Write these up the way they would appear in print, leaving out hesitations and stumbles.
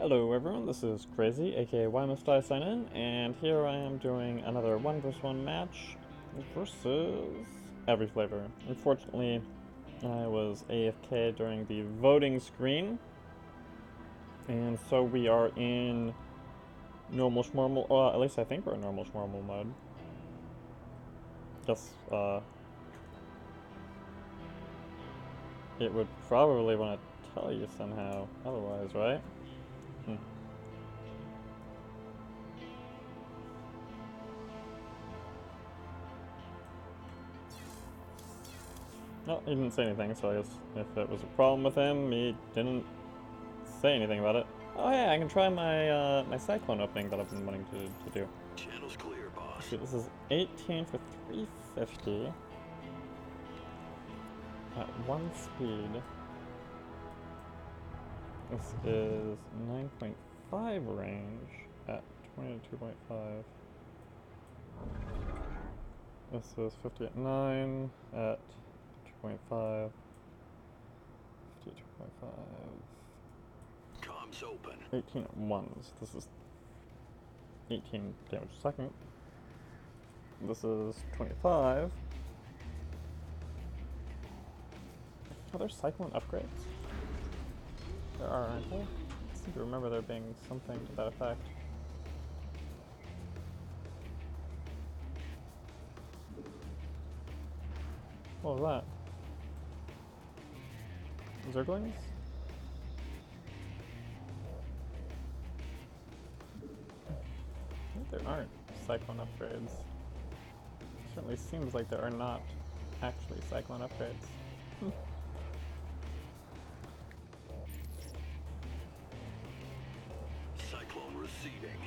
Hello everyone, this is Crazy, aka Why Must I Sign In, and here I am doing another 1 vs 1 match versus EveryFlavor. Unfortunately, I was AFK during the voting screen, and so we are in normal schmormal, at least I think we're in normal schmormal mode. Guess, it would probably want to tell you somehow otherwise, right? No, he didn't say anything, so I guess if it was a problem with him, he didn't say anything about it. Oh yeah, I can try my my cyclone opening that I've been wanting to do. Channel's clear, boss. See, this is 18 for 350 at 1 speed. This is 9.5 range at 22.5. This is 50 at 9 at 2.5. 52.5. Comms open. 18 at 1s. This is 18 damage a second. This is 25. Are there cyclone upgrades? There are, aren't there? I seem to remember there being something to that effect. What was that? Zerglings? I think there aren't cyclone upgrades. It certainly seems like there are not actually cyclone upgrades. Cyclone receiving.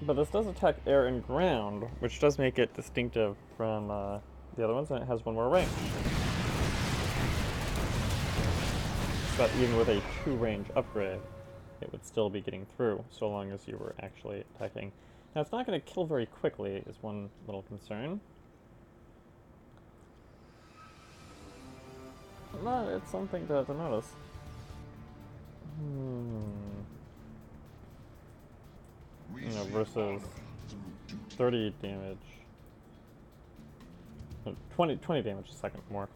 But this does attack air and ground, which does make it distinctive from the other ones, and it has one more range. But even with a 2 range upgrade, it would still be getting through, so long as you were actually attacking. Now, it's not going to kill very quickly, is one little concern. But it's something to notice. You know, versus 30 damage. 20 damage a second more.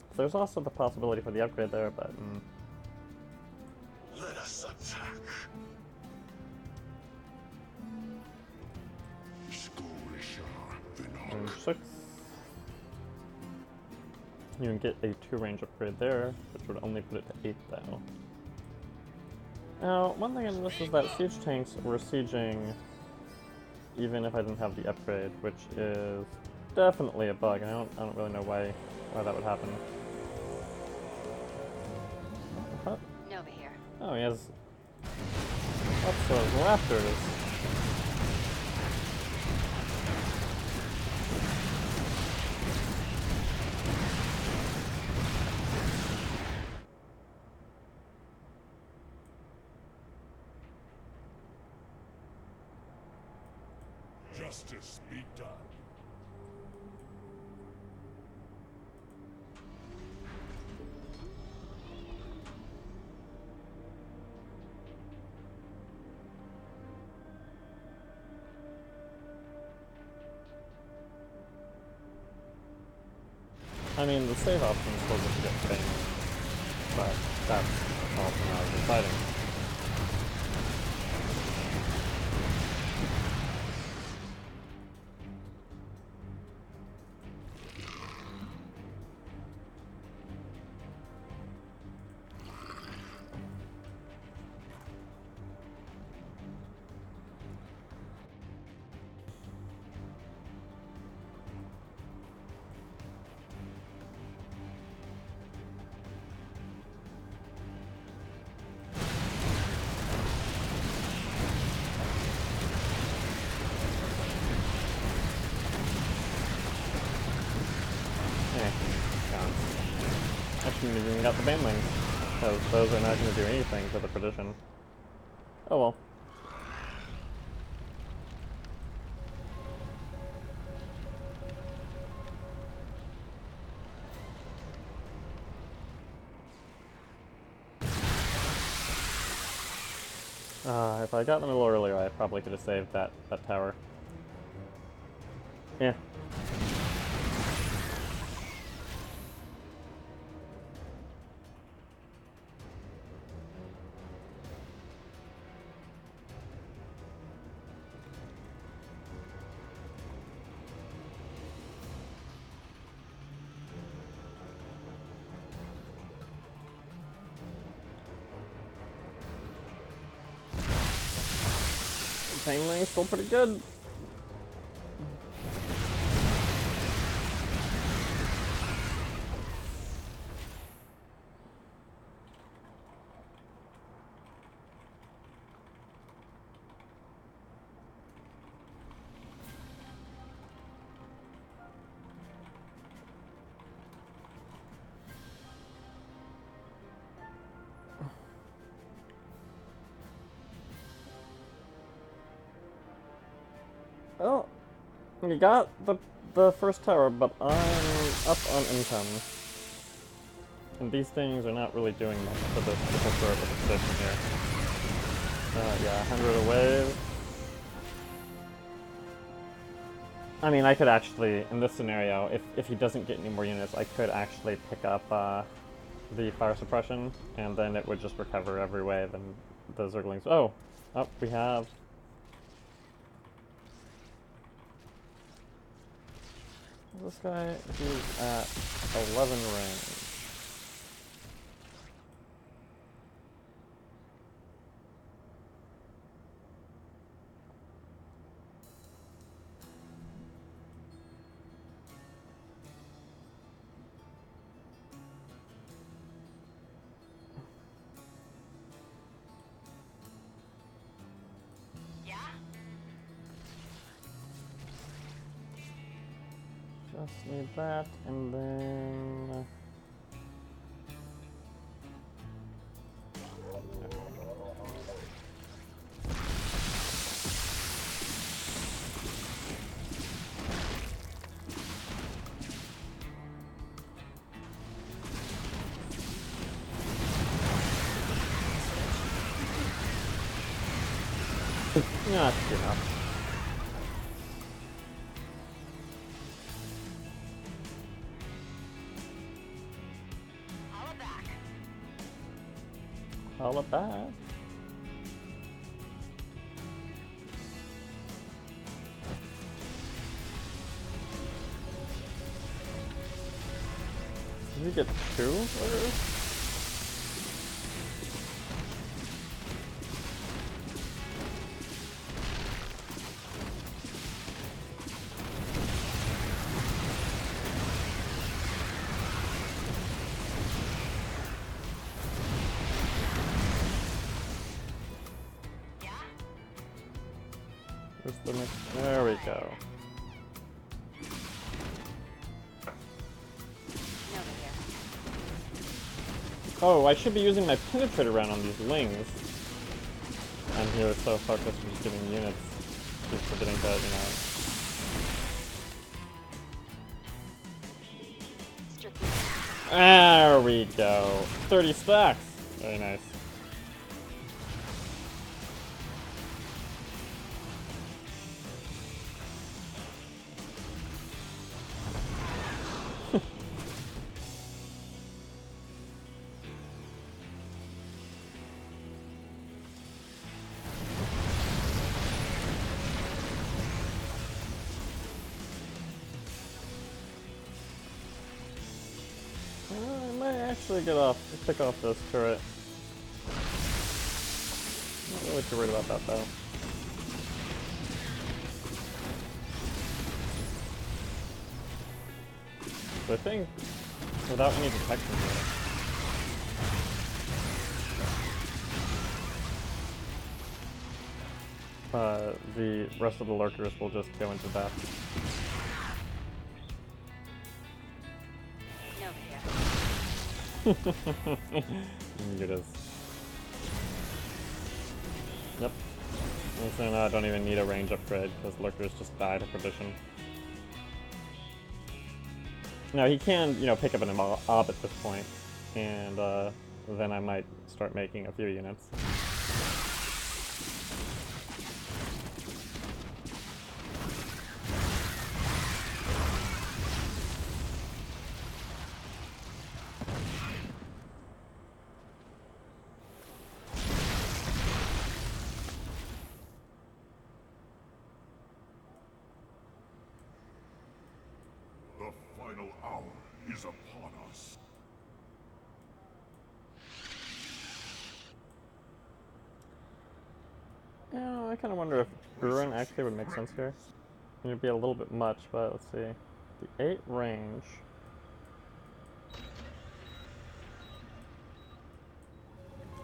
So there's also the possibility for the upgrade there, but... Let us attack. 6. You can get a 2 range upgrade there, which would only put it to 8 though. Now, one thing I noticed is that siege tanks were sieging even if I didn't have the upgrade, which is definitely a bug. I don't really know why that would happen. What? Nova here. Oh, he has lots of raptors. Justice be done. I mean, the save option is supposed to get famous, but that's also not as exciting. I shouldn't have even got the banelings, because those are not going to do anything for the perdition. Oh well. If I got in the middle earlier, I probably could have saved that tower. Yeah. Timely, still pretty good. Well, you got the first tower, but I'm up on income. And these things are not really doing much for the sort of position here. Yeah, 100 away. I mean, I could actually, in this scenario, if he doesn't get any more units, I could actually pick up the fire suppression, and then it would just recover every way. Then the Zerglings. Oh, we have. This guy, he's at 11 range. Just need that, and then... yeah, that's good enough. Holla back. Did we get 2 players? Where's the next? There we go. Oh, I should be using my penetrator round on these lings. I'm here so focused on just getting units. Just forgetting to, There we go. 30 stacks. Very nice. I might actually pick off this turret. Not really too worried about that though. So I think, without any detection here, the rest of the lurkers will just go into death. It is. Yep. And so now I don't even need a range upgrade because lurkers just die to perdition. Now he can, pick up an ob at this point, and then I might start making a few units. Yeah, I kind of wonder if Urin actually would make sense here. It would be a little bit much, but let's see. The 8 range.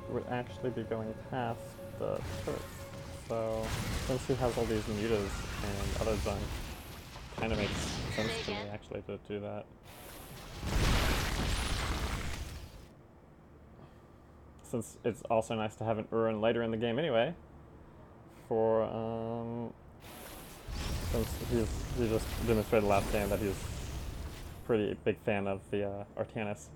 Would actually be going past the turret. So, since he has all these mutas and other junk, kind of makes sense to me actually to do that. Since it's also nice to have an Urin later in the game anyway. For, since he just demonstrated last game that he's a pretty big fan of the Artanis.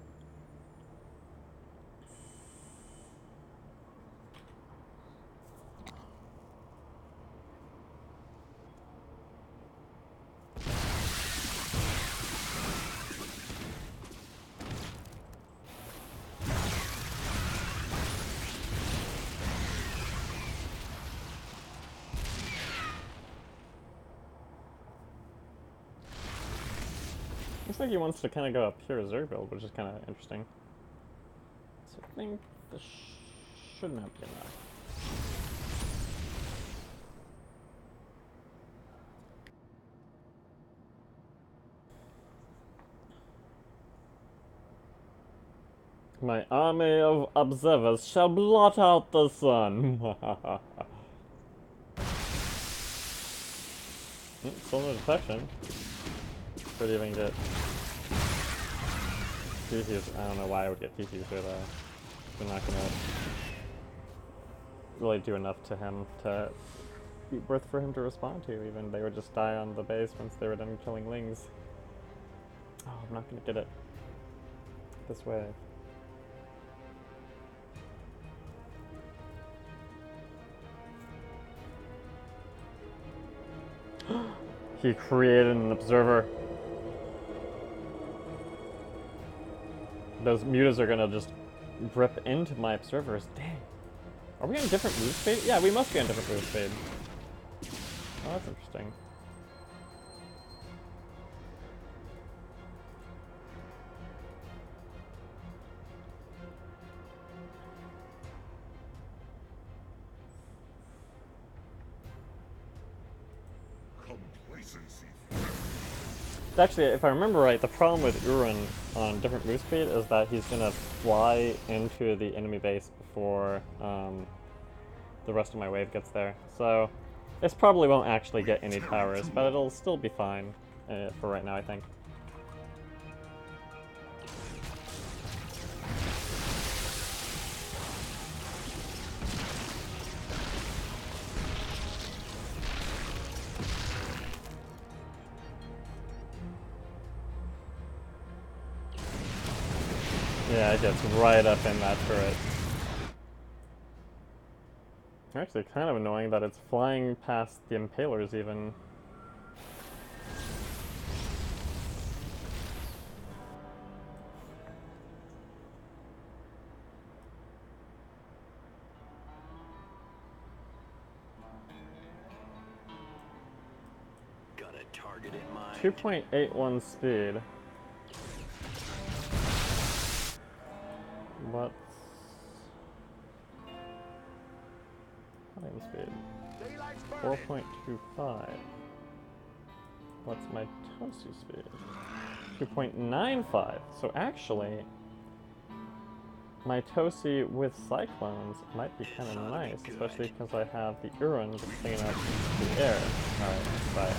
Looks like he wants to kind of go a pure Zerg build, which is kind of interesting. So I think this should not be enough. My army of observers shall blot out the sun. Still no detection. Could even get TTs. I don't know why I would get TTs here though. They're not gonna really do enough to him to be worth for him to respond to even. They would just die on the base once they were done killing lings. Oh, I'm not gonna get it this way. He created an observer. Those mutas are gonna just rip into my observers. Dang. Are we on a different move speed? Yeah, we must be on a different move speed. Oh, that's interesting. Complacency. Actually, if I remember right, the problem with Urin on different move speed is that he's gonna fly into the enemy base before the rest of my wave gets there. So, this probably won't actually get any towers, but it'll still be fine for right now, I think. Yeah, it gets right up in that turret. Actually, kind of annoying that it's flying past the impalers even. Got a target in mind. 2.81 speed. What's flying speed? 4.25. What's my Tosu speed? 2.95. So actually, my Tosi with Cyclones might be kind of nice, especially because I have the Urin just hanging out in the air. Alright, bye.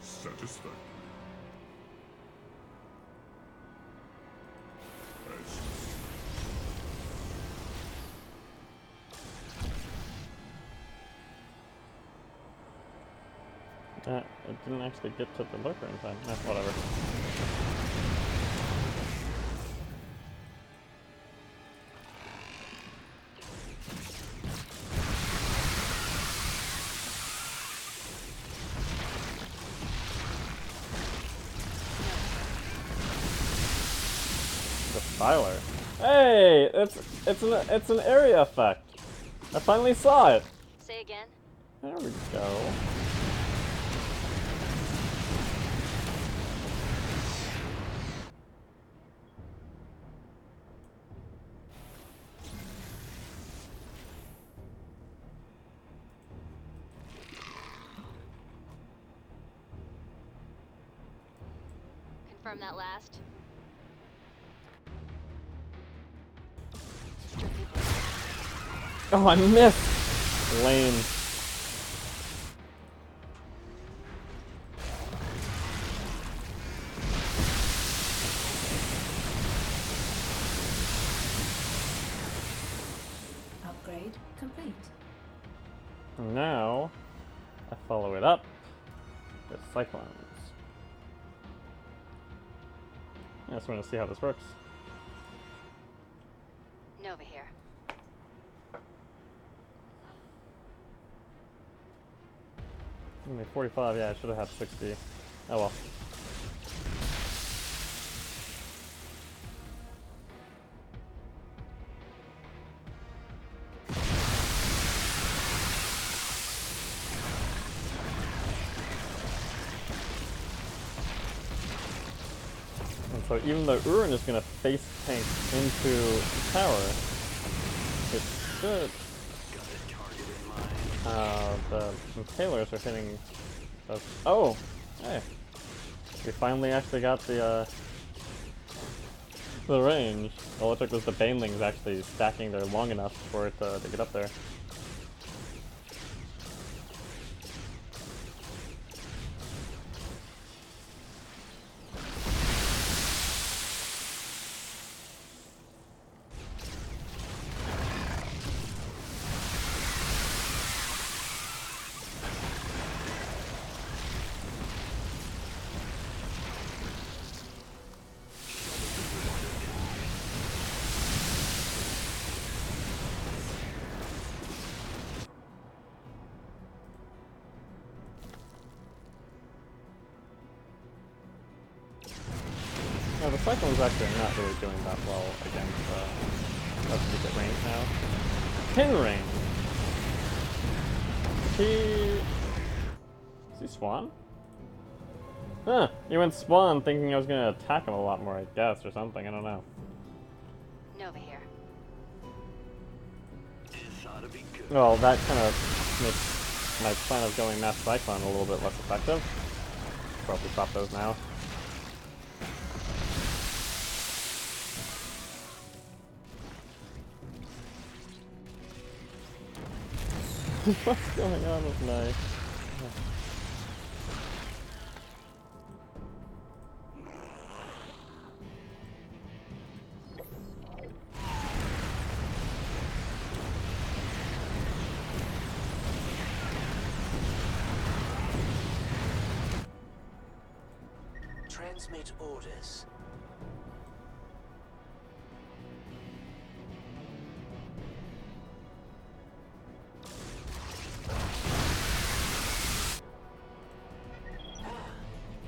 Satisfactory. It didn't actually get to the lurker in time. Whatever. Styler. Hey, it's an area effect. I finally saw it. Say again? There we go. Confirm that last. Oh, I missed! Lame. Upgrade complete. Now, I follow it up with Cyclones. I just want to see how this works. Nova here. Only 45, yeah, I should have had 60. Oh well. And so even though Urin is going to face tank into the tower, it should... the impalers are hitting those... Oh! Hey! We finally actually got the range. All it took was the banelings actually stacking there long enough for it to get up there. Now the Cyclone's actually not really doing that well against let's keep it range now. Pin range! Is he Swan? Huh, he went Spawn thinking I was gonna attack him a lot more, I guess, or something, I don't know. Nova here. This ought to be good. Well, that kind of makes my plan of going Mass Cyclone a little bit less effective. Probably stop those now. What's going on with my... Transmit orders.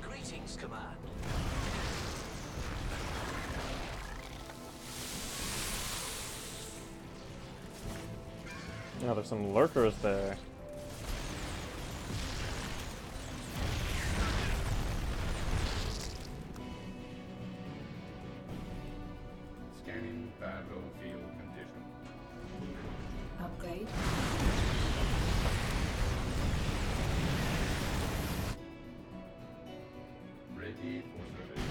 Greetings, Command. Oh, there's some lurkers there. Scanning battlefield condition. Upgrade. Ready for service.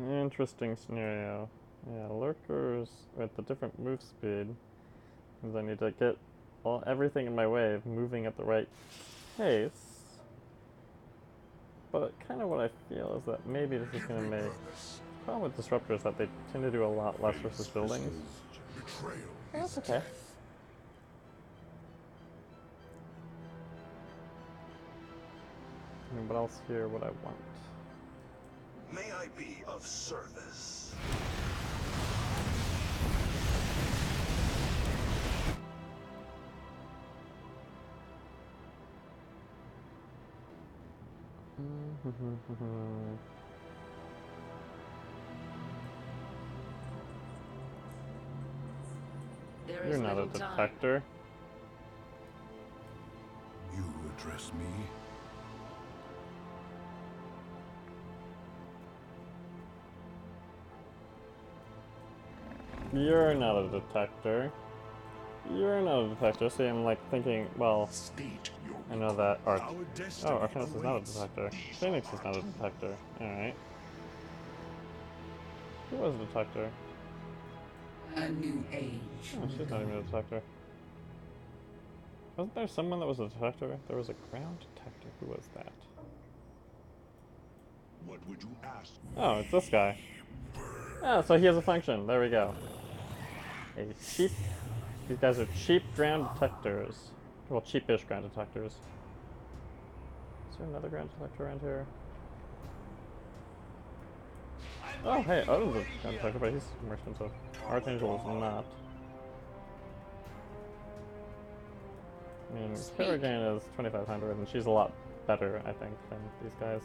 Interesting scenario. Yeah, lurkers with the different move speed. Because I need to get everything in my way of moving at the right pace. But kind of what I feel is that maybe this is going to make... The problem with disruptors is that they tend to do a lot less versus buildings. That's okay. And what else here would I want? May I be of service? There You're is not a little time. detector. You address me? You're not a detector. You're not a detector. See, I'm like thinking, well, State your I know that Arch. Our Oh, destiny Arcanus is not a awaits. detector. Phoenix is not a detector. Alright. Who was a detector? A new age. Oh, she's not even a detector. Wasn't there someone that was a detector? There was a ground detector. Who was that? What would you ask? Oh, it's this guy. Ah, so he has a function. There we go. A cheap... These guys are cheap ground detectors. Well, cheapish ground detectors. Is there another ground detector around here? Oh, hey, Odo's a ground detector, but he's more expensive. Archangel is not. I mean, Kerrigan is 2,500, and she's a lot better, I think, than these guys.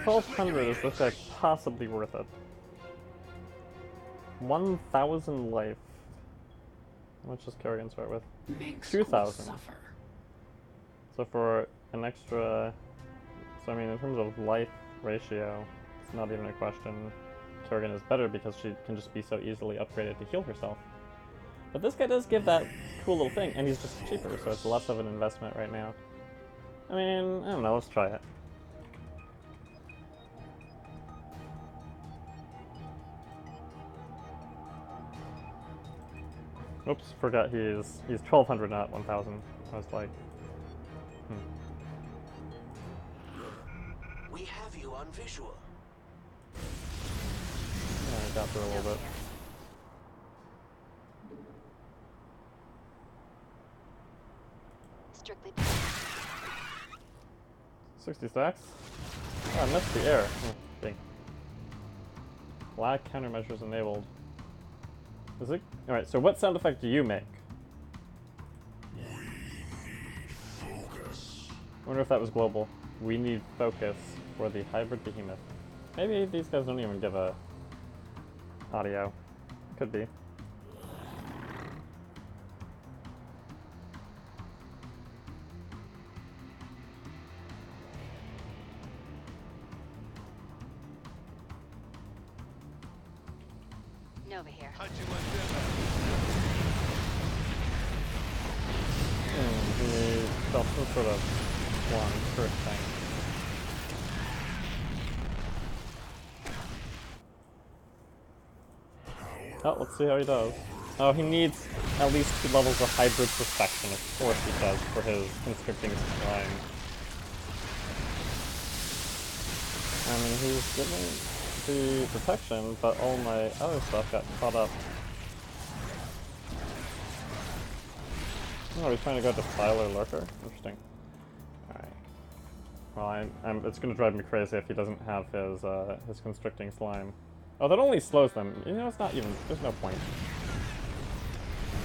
1,200, is this guy possibly worth it? 1,000 life. How much does Kerrigan start with? Makes 2,000. suffer. So for an extra... So I mean, in terms of life ratio, it's not even a question. Kerrigan is better because she can just be so easily upgraded to heal herself. But this guy does give that cool little thing, and he's just cheaper, so it's less of an investment right now. I mean, I don't know, let's try it. Oops, forgot he's 1,200, not 1,000. I was like, We have you on visual. yeah, I got through a little bit. Strictly. 60 stacks? Oh, I missed the air. Dang. Lag countermeasures enabled. Is it? Alright, so what sound effect do you make? Focus. I wonder if that was global. We need focus for the hybrid behemoth. Maybe these guys don't even give a audio. Could be. Nova here. He felt some sort of long curse thing. Oh, let's see how he does. Oh, he needs at least 2 levels of hybrid perfection. Of course he does, for his constricting slime. I mean, he's getting the protection, but all my other stuff got caught up. Oh, he's trying to go to Siler Lurker? Interesting. Alright. Well, it's gonna drive me crazy if he doesn't have his constricting slime. Oh, that only slows them. You know, it's not even... There's no point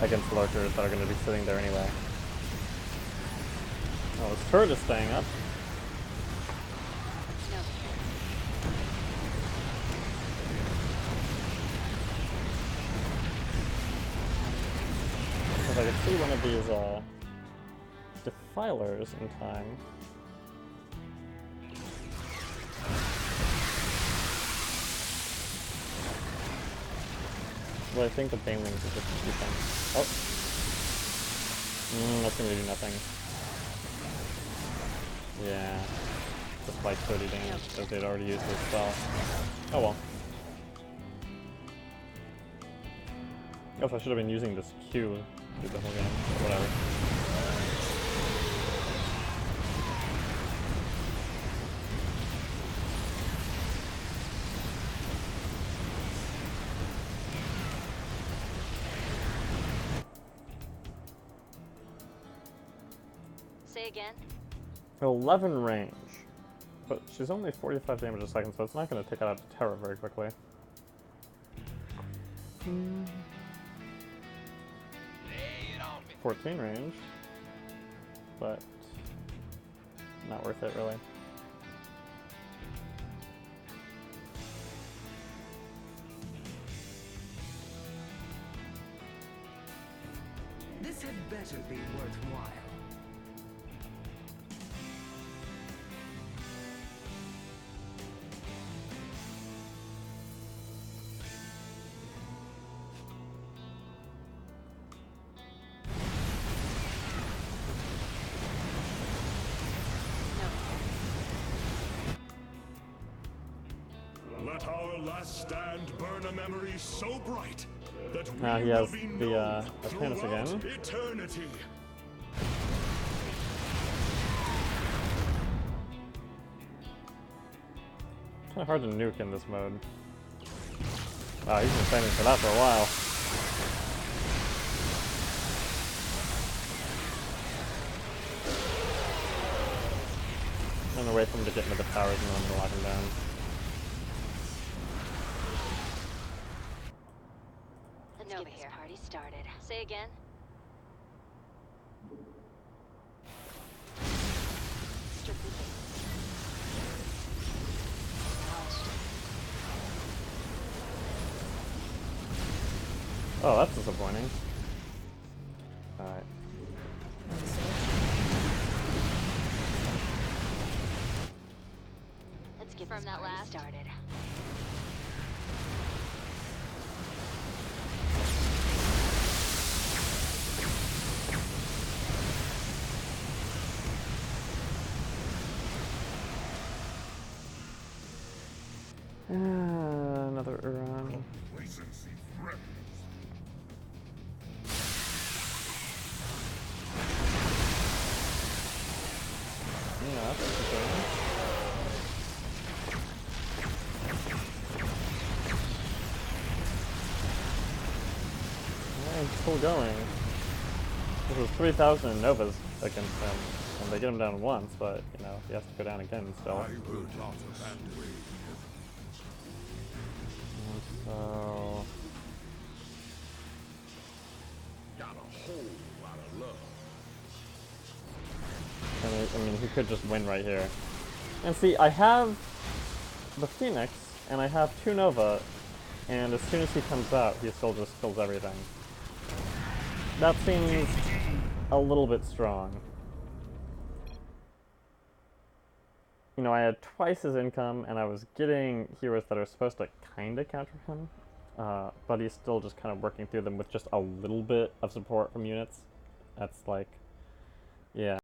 against lurkers that are gonna be sitting there anyway. Oh, his turret is staying up. Nova here. If I could see one of these, defilers in time. Well, I think the banelings are just too fun. Oh! That's gonna do nothing. Yeah. Just like 30 damage, because they'd already used their spell. Oh well. Guess I should have been using this Q through the whole game, but whatever. Say again? 11 range. But she's only 45 damage a second, so it's not going to take out Terra very quickly. 14 range. But not worth it, really. This had better be worthwhile. Let our last stand burn a memory so bright that we Now he will has be the known apprentice throughout again. eternity. Kind of hard to nuke in this mode. Wow, he's been fighting for that for a while. I'm gonna wait for him to get into the towers and then I'm gonna lock him down. Let's get this party started. Say again? Strictly Oh, that's disappointing. Alright. Let's get from that last started. Another Uran. Complacency threatens. Yeah, that's interesting. Yeah, he's still going. This was 3,000 Novas against him, and they get him down once, but, you know, he has to go down again still. I will not abandon. So... Got a whole lot of love. I mean, he could just win right here. And see, I have the Phoenix, and I have 2 Nova, and as soon as he comes out, he still just kills everything. That seems a little bit strong. You know, I had twice his income, and I was getting heroes that are supposed to kinda counter him, but he's still just kind of working through them with just a little bit of support from units. That's like, yeah.